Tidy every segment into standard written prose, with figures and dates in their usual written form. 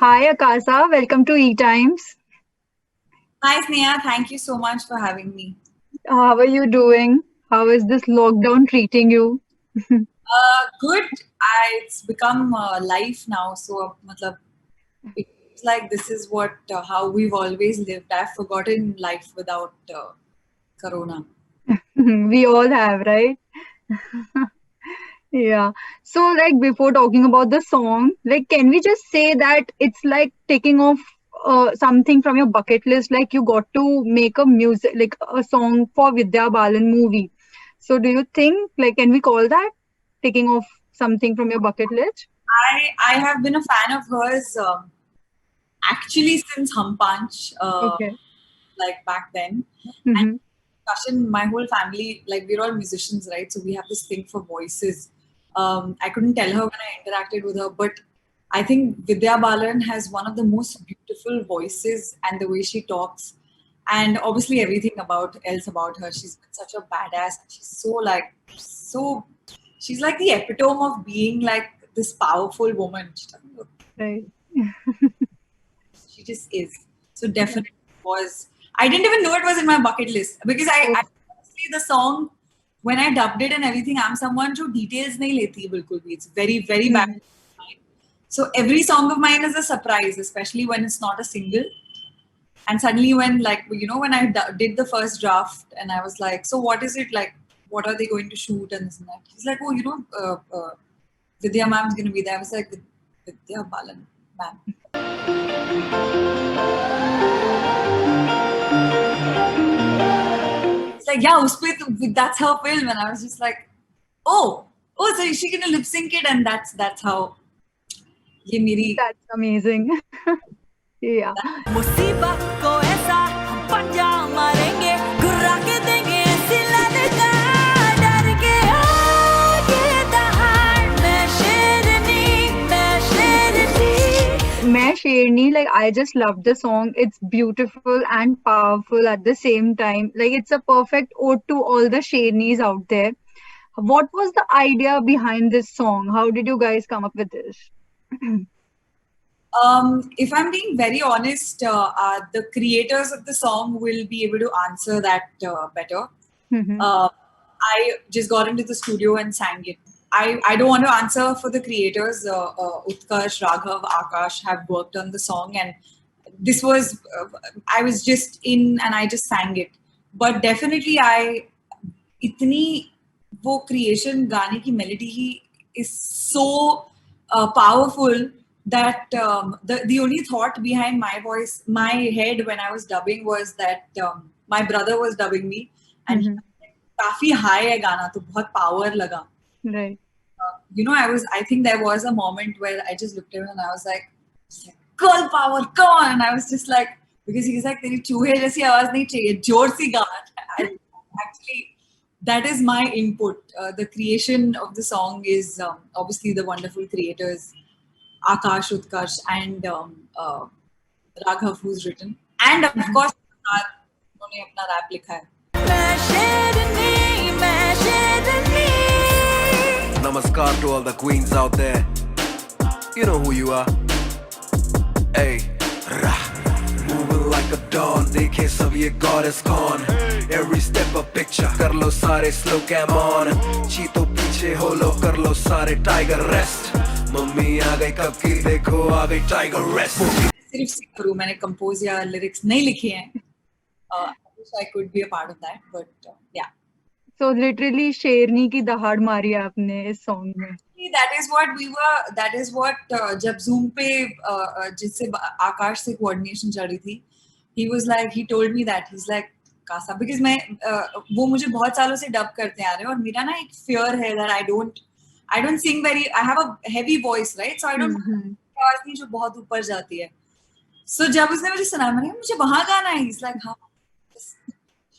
Hi Akasa, welcome to E Times. Hi Sneha, thank you so much for having me. How are you doing? How is this lockdown treating you? Good. It's become life now, so matlab, it's like this is what how we've always lived. I've forgotten life without Corona. We all have, right? Yeah. So, like, before talking about the song, like, can we just say that it's like taking off something from your bucket list? Like, you got to make a music, like a song for Vidya Balan movie. So, do you think, like, can we call that taking off something from your bucket list? I have been a fan of hers actually since Hum Panch, Okay. like back then. And Mm-hmm. discussion, my whole family, like we're all musicians, right? So we have this thing for voices. I couldn't tell her when I interacted with her, but I think Vidya Balan has one of the most beautiful voices and the way she talks. And obviously everything about else about her. She's been such a badass. She's so like so she's like the epitome of being like this powerful woman. She doesn't look Right. she just is. So definitely was. I didn't even know it was in my bucket list because I honestly the song when I dubbed it and everything, I'm someone who details nahi leti bilkul bhi. It's very very bad. Oh. So every song of mine is a surprise, especially when it's not a single. And suddenly when like when I did the first draft and I was like, so what is it like? What are they going to shoot and this and that? He's like, oh, Vidya ma'am's going to be there. I was like, Vidya Balan ma'am. It's like, yeah, that's her film. And I was just like, oh, so is she gonna lip sync it? And that's how ye meri. That's amazing. Yeah. मुसीबत को ऐसा हम पंजा मारेंगे घुरा के देंगे सिला का डर के आगे दहाड़ मैं शेरनी Main Sherni, like I just love the song. It's beautiful and powerful at the same time. Like it's a perfect ode to all the Shernis out there. What was the idea behind this song? How did you guys come up with this? If I'm being very honest, the creators of the song will be able to answer that better. Mm-hmm. Uh, I just got into the studio and sang it. I don't want to answer for the creators. Utkarsh, Raghav, Akash have worked on the song, and this was I was just in and I just sang it. But definitely, इतनी वो creation गाने की melody he is so powerful that the only thought behind my voice, my head when I was dubbing was that my brother was dubbing me and Mm-hmm. काफी high है गाना तो बहुत power लगा. Right. I think there was a moment where I just looked at him and I was like, girl power, come on. And I was just like, because he's like, तेरी चूहे जैसी आवाज नहीं चाहिए, जोर सी गा. Actually, that is my input. The creation of the song is obviously the wonderful creators, Akash, Utkarsh, and Raghav, who's written. And of Mm-hmm. course, उन्होंने अपना rap लिखा है. मैं शेरनी Namaskar to all the queens out there. You know who you are. Hey, rah. Moving like a dawn. Dekhe sab ye goddess gone. Every step a picture. Kar lo sare slow cam on. Cheeto piche ho lo kar lo sare tiger rest. Mummy aa gayi kab ki dekho aa gayi tiger rest. सिर्फ सिंग करूँ मैंने compose या lyrics नहीं लिखे हैं. I wish I could be a part of that, but yeah. So literally Sherni की दहाड़ मारी आपने इस song में. That is what we were. That is what जब Zoom पे जिससे आकाश से coordination चल रही थी, he was like, he told me that he's like Kasa because मैं वो मुझे बहुत सालों से डब करते आ रहे हैं और मेरा ना एक fear है that I don't sing very. I have a heavy voice, right? So I don't Mm-hmm. आवाज नहीं जो बहुत ऊपर जाती है. So जब उसने मुझे सुना मैंने कहा, मुझे वहाँ गाना है. He's like हाँ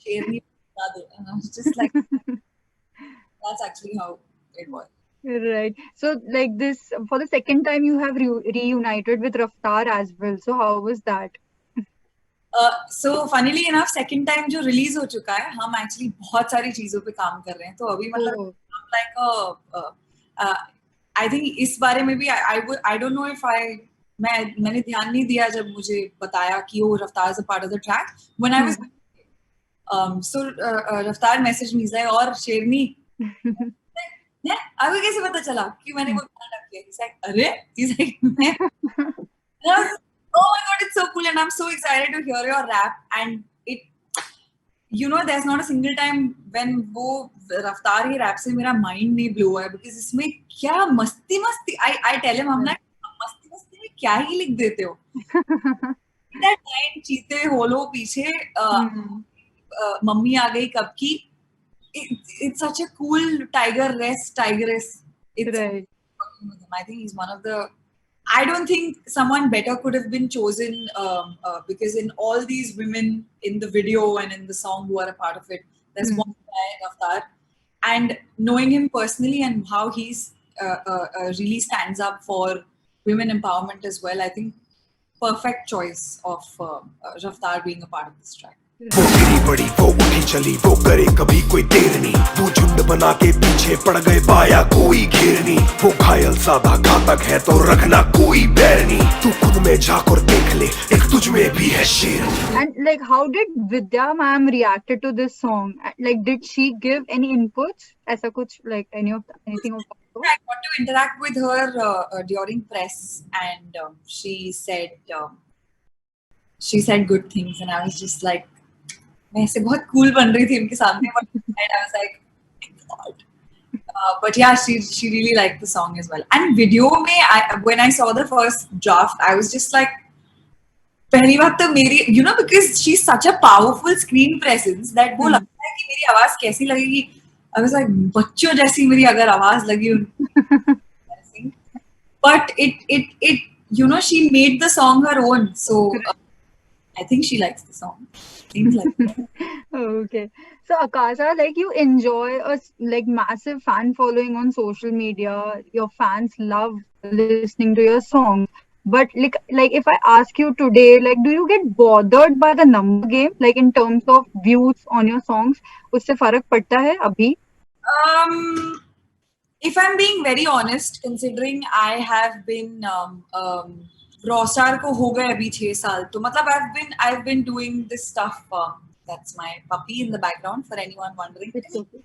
शेरनी बता दो. And I was just like that's actually how it was. Right. So like this for the second time you have reunited with Raftar as well. So how was that? So funnily enough second time जो release हो चुका है हम actually बहुत सारी चीजों पे काम कर रहे हैं तो अभी मतलब Oh. लाइक आई थिंक इस बारे में भी I don't know if I मैंने ध्यान नहीं दिया जब मुझे बताया कि वो रफ्तार is a part of the track when I was so रफ्तार मैसेज मीजा और शेरनी ने आपको कैसे पता चला कि मैंने वो गाना डाल किया? He's like, अरे he's like, मैं And I was, oh my god, it's so cool, and I'm so excited to hear your rap. And it, there's not a single time when वो रफ्तार के rap से मेरा mind नहीं blow है because इसमें क्या मस्ती मस्ती. I tell him I'm like मस्ती मस्ती में क्या ही लिख देते हो. That line चीते होलो पीछे मम्मी आ गई कब की. It's such a cool tigress. It's Right. I think he's one of the. I don't think someone better could have been chosen because in all these women in the video and in the song who are a part of it, there's one guy, Raftaar, and knowing him personally and how he's really stands up for women empowerment as well, I think perfect choice of Raftaar being a part of this track. वो गिरी बड़ी वो उठी चली वो करे कभी कोई देर नहीं वो झुंड बना के पीछे पड़ गए पाया कोई घेर नहीं वो घायल साधा घातक है तो रखना कोई बैर नहीं तू खुद में झांक और देख ले एक तुझ में भी है शेर. And like, how did Vidya ma'am reacted to this song? Like, did she give any inputs? ऐसा कुछ like anything of that sort? I got to interact with her during press, and she said good things, and I was just like, मैं ऐसे बहुत cool बन रही थी उनके सामने, but I was like, God. But yeah, she really liked the song as well. And video में, when I saw the first draft, I was just like, पहली बात तो मेरी, because she's such a powerful screen presence that वो लगता है कि मेरी आवाज कैसी लगेगी. I was like, बच्चों जैसी मेरी अगर आवाज लगी उनको. But it she made the song her own, so I think she likes the song. Seems like that. Okay. So Akasha, like, you enjoy a massive fan following on social media. Your fans love listening to your songs. But like if I ask you today, like, do you get bothered by the number game, like in terms of views on your songs? उससे फर्क पड़ता है अभी? If I'm being very honest, considering I have been Rockstar को हो गए अभी 6 साल, तो मतलब I've been doing this stuff. That's my puppy in the background for anyone wondering. It's okay.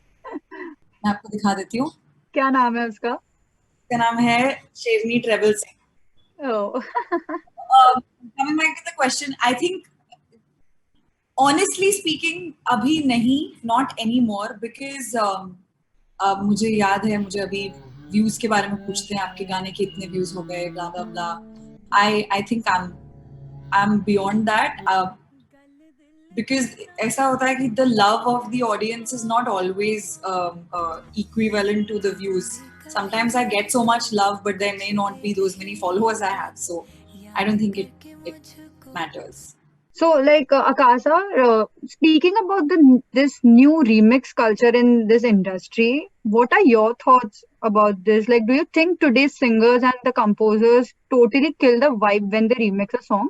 मैं आपको दिखा देती हूँ. क्या नाम है उसका? उसका नाम है शेरनी travel Singh. Oh. Coming back to the question, I think honestly speaking, अभी नहीं, not anymore, because मुझे याद है मुझे अभी views के बारे में पूछते हैं आपके गाने के इतने views हो गए, blah blah blah. I think I'm beyond that because ऐसा होता है कि the love of the audience is not always equivalent to the views. Sometimes I get so much love, but there may not be those many followers I have. So I don't think it matters. So, like, Akasha, speaking about this new remix culture in this industry, what are your thoughts about this? Like, do you think today's singers and the composers totally kill the vibe when they remix a song?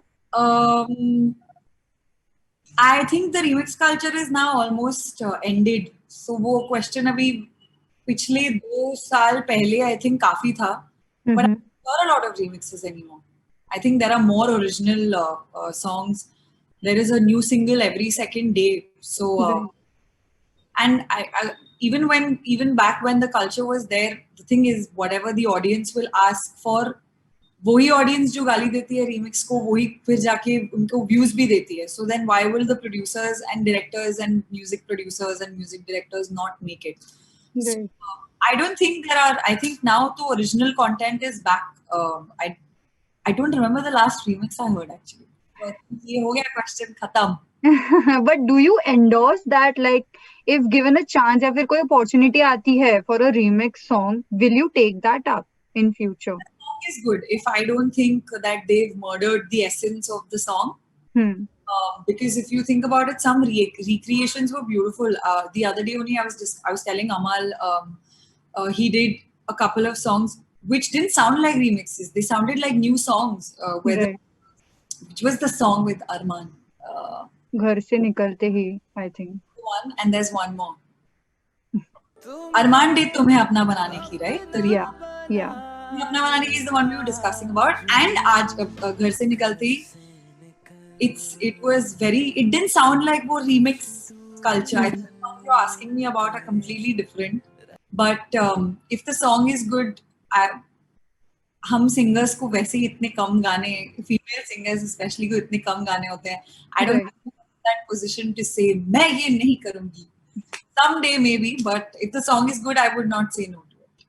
I think the remix culture is now almost ended. So, वो question अभी पिछले 2 साल पहले I think काफी था, but I don't hear a lot of remixes anymore. I think there are more original songs. There is a new single every second day. So, and I even back when the culture was there, the thing is, whatever the audience will ask for, वही audience जो गाली देती है remix को, वही फिर जाके उनको views भी देती है. So then, why will the producers and directors and music producers and music directors not make it? So, I don't think there are. I think now the original content is back. I don't remember the last remix I heard actually. ये हो गया question खत्म. But do you endorse that, like, if given a chance या फिर कोई opportunity आती है for a remix song, will you take that up in future? The song is good if I don't think that they've murdered the essence of the song. Because if you think about it, some recreations were beautiful. The other day only I was telling Amal he did a couple of songs which didn't sound like remixes. They sounded like new songs. Which was the song with Arman? घर से निकलते ही, I think. One, and there's one more. Arman did तुम्हें अपना बनाने की, right? Yeah. अपना बनाने की is the one we were discussing about. And आज घर से निकलते ही it didn't sound like वो remix culture. I think the songs you're asking me about are completely different. But if the song is good, हम singers को वैसे ही इतने कम गाने, फीमेल सिंगर्स स्पेशली को इतने कम गाने होते हैं. I don't have that position to say मैं ये नहीं करूंगी. Someday maybe, but if the song is good, I would not say no to it.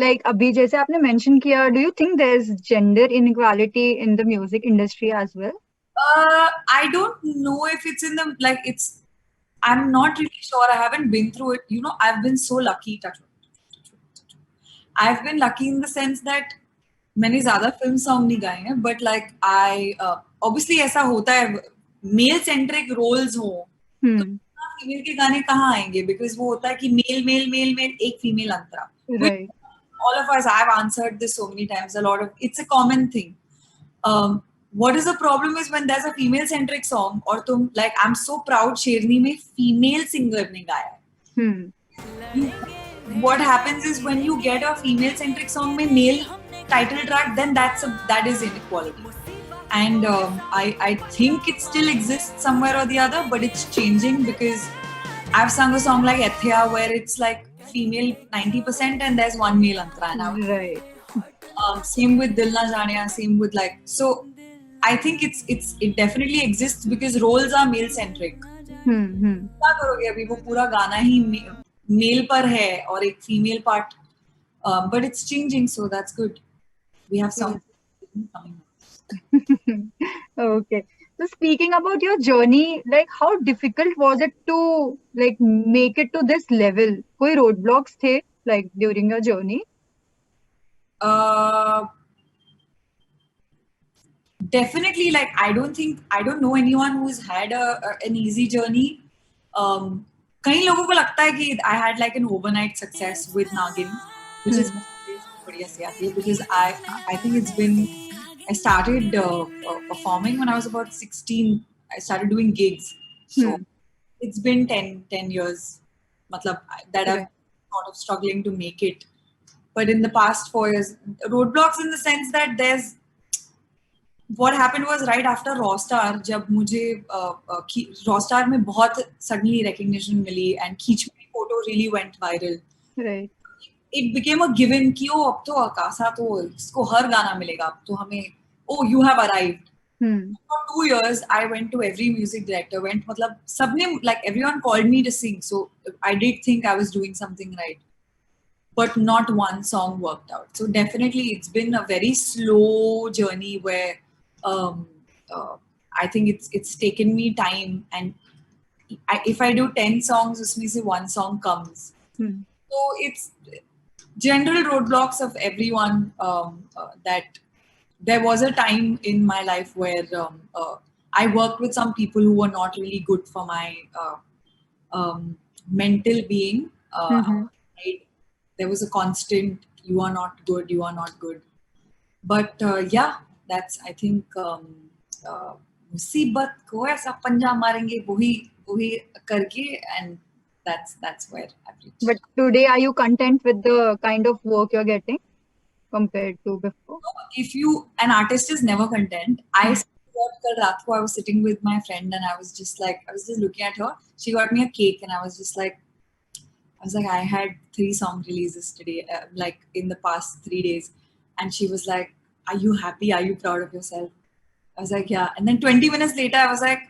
Like अभी जैसे आपने mention किया, do you think there's gender inequality in the music industry as well? I don't know if it's in the I'm not really sure. I haven't been through it. You know, I've been so lucky. I've been lucky in the sense that मैंने ज़्यादा film song नहीं गाए हैं, but like obviously ऐसा होता है, mail centric roles हो तो फीमेल के गाने कहाँ आएंगे, बिकॉज वो होता है कि मेल एक female Antara. Right. All of us, I've answered this so many times. It's a common thing. What is the problem is when there's a female centric song और तुम like I'm so proud शेरनी में female singer ने गाया है. What happens is when you get a female centric song में male title track, then that is inequality. And I think it still exists somewhere or the other, but it's changing because I've sung a song like Ethia where it's like female 90% and there's one male antara now. Right. Same with Dil Na Jaaniya, same with like, so I think it definitely exists because roles are male centric. क्या करोगे अभी, वो पूरा गाना ही mail पर है और एक female part, but it's changing, so that's good. We have some coming. Okay. So speaking about your journey, like how difficult was it to like make it to this level? कोई roadblocks थे like during your journey? Definitely, like I don't know anyone who's had an easy journey. कई लोगों को लगता है कि I had like an overnight success with Nagin, which is बढ़िया से आती है, because I think it's been, I started performing when I was about 16. I started doing gigs, so it's been 10 years matlab, that I've sort of struggling to make it. But in the past 4 years, roadblocks in the sense that there's, what happened was right after Rostar, जब मुझे Rostar में बहुत suddenly recognition milli and खींच मेरी photo really went viral. Right. It became a given कि ओ अब तो आकाशा तो इसको हर गाना मिलेगा, अब तो हमें, oh you have arrived. For 2 years I went to every music director, मतलब सबने, like everyone called me to sing, so I did think I was doing something right, but not one song worked out. So definitely it's been a very slow journey where I think it's taken me time, and if I do 10 songs, usme se one song comes. So it's general roadblocks of everyone, that there was a time in my life where I worked with some people who were not really good for my mental being. There was a constant, you are not good. But yeah, that's, I think, मुसीबत को ऐसा पंजा मारेंगे वही करके, and that's where I've reached. But today, are you content with the kind of work you're getting compared to before? If an artist is never content. Kal raat ko I was sitting with my friend and I was just looking at her. She got me a cake and I was like, I had 3 song releases today, like in the past 3 days. And she was like, are you happy? Are you proud of yourself? I was like, yeah. And then 20 minutes later, I was like,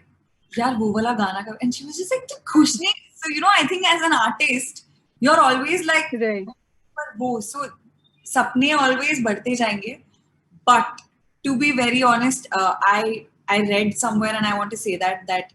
yaar, wo wala gana ka. And she was just like, tu khush nahi. So, you know, I think as an artist, you're always like, Right. So, sapne always badhte jayenge. But to be very honest, I read somewhere, and I want to say that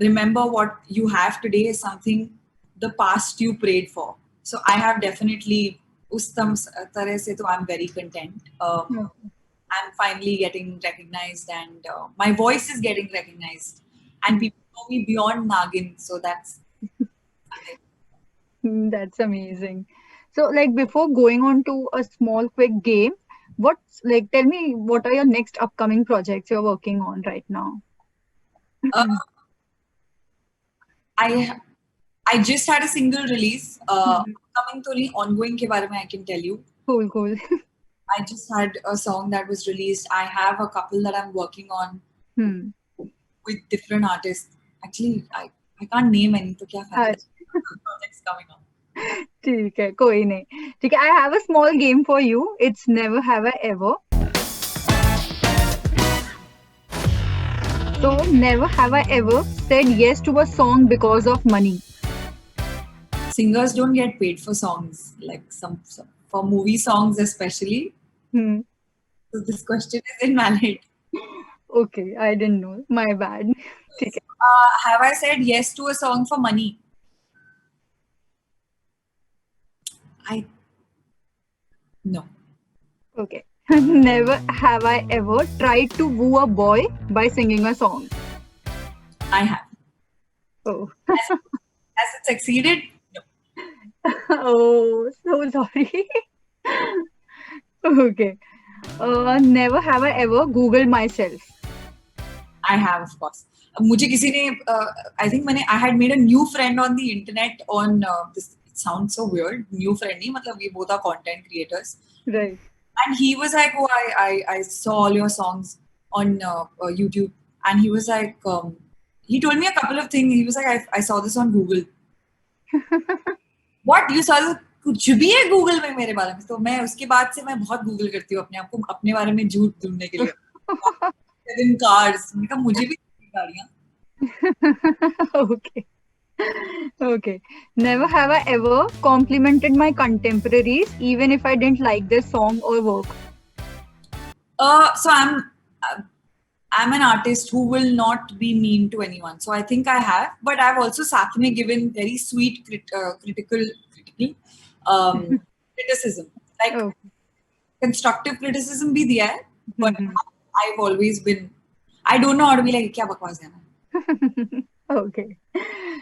remember what you have today is something the past you prayed for. So I have definitely, I'm very content. I'm finally getting recognized, and my voice is getting recognized, and people know me beyond Nagin. So that's amazing. So, like, before going on to a small quick game, tell me, what are your next upcoming projects you're working on right now? I just had a single release. Coming to ongoing ke bare mein I can tell you. Cool. I just had a song that was released. I have a couple that I'm working on Hmm. with different artists. Actually, I can't name any. तो क्या फायदा? Projects coming up. ठीक है, कोई नहीं. ठीक है, I have a small game for you. It's never have I ever. So never have I ever said yes to a song because of money. Singers don't get paid for songs, like some for movie songs especially. Hmm. So this question is invalid. Okay, I didn't know. My bad. ठीक है. Have I said yes to a song for money? No. Okay. Never have I ever tried to woo a boy by singing a song. I have. Oh. Has it succeeded? No. Oh, so sorry. Okay. Never have I ever Googled myself. I have, of course. मुझे किसी ने I think I had made a new friend on the internet on this. It sounds so weird. New friend नहीं, मतलब we both are content creators. Right. And he was like, oh, I saw all your songs on YouTube. And he was like, he told me a couple of things. He was like, I saw this on Google. What? You saw this? कुछ भी है Google में मेरे बारे में. तो मैं उसके बाद से मैं बहुत गूगल करती हूँ अपने आप को अपने बारे में झूठ ढूंढने के लिए. 7 cars. मैंने कहा मुझे भी गाड़ियाँ. Okay. Never have I ever complimented my contemporaries even if I didn't like their song or work. So I'm an artist who will not be mean to anyone. So I think I have, but I've also साथ में given very sweet critical criticism. Like Oh. constructive criticism भी दिया है, but I've always been. I don't know how to be like क्या बकवास है ना. Okay.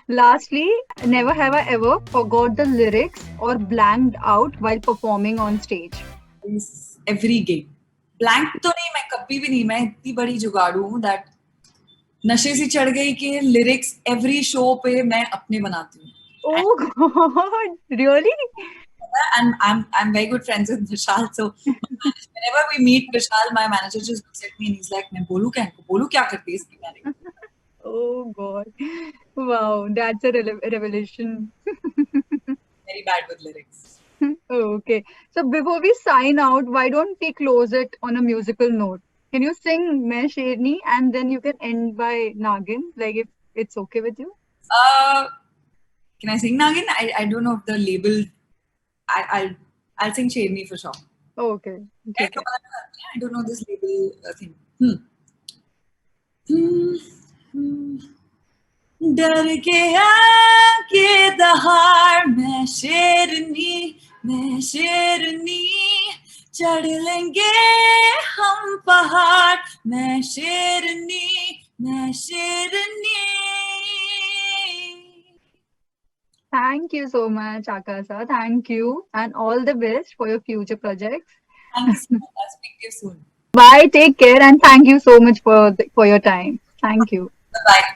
Lastly, never have I ever forgot the lyrics or blanked out while performing on stage. Every game. Blank तो नहीं, मैं कभी भी नहीं. मैं इतनी बड़ी जुगाड़ू हूँ that नशे से चढ़ गई कि lyrics every show पे मैं अपने बनाती हूँ. Oh God, really? And I'm very good friends with Vishal. So whenever we meet Vishal, my manager just looks at me and he's like, "मैं बोलूँ क्या इनको? बोलूँ क्या करती है इसकी गाने?" Oh God. Wow, that's a revelation. Very bad with lyrics. Okay. So before we sign out, why don't we close it on a musical note? Can you sing Main Sherni and then you can end by Nagin, like if it's okay with you? Can I sing Nagin? I don't know if the label. I'll sing Sherni for sure. Okay. ठीक है. I don't know this label thing. डर के आके दहाड़ मैं शेरनी चढ़ लेंगे हम पहाड़ मैं शेरनी Thank you so much, Akasa. Thank you and all the best for your future projects. Thank you so much. I'll speak to you soon. Bye. Take care and thank you so much for your time. Thank you. Bye.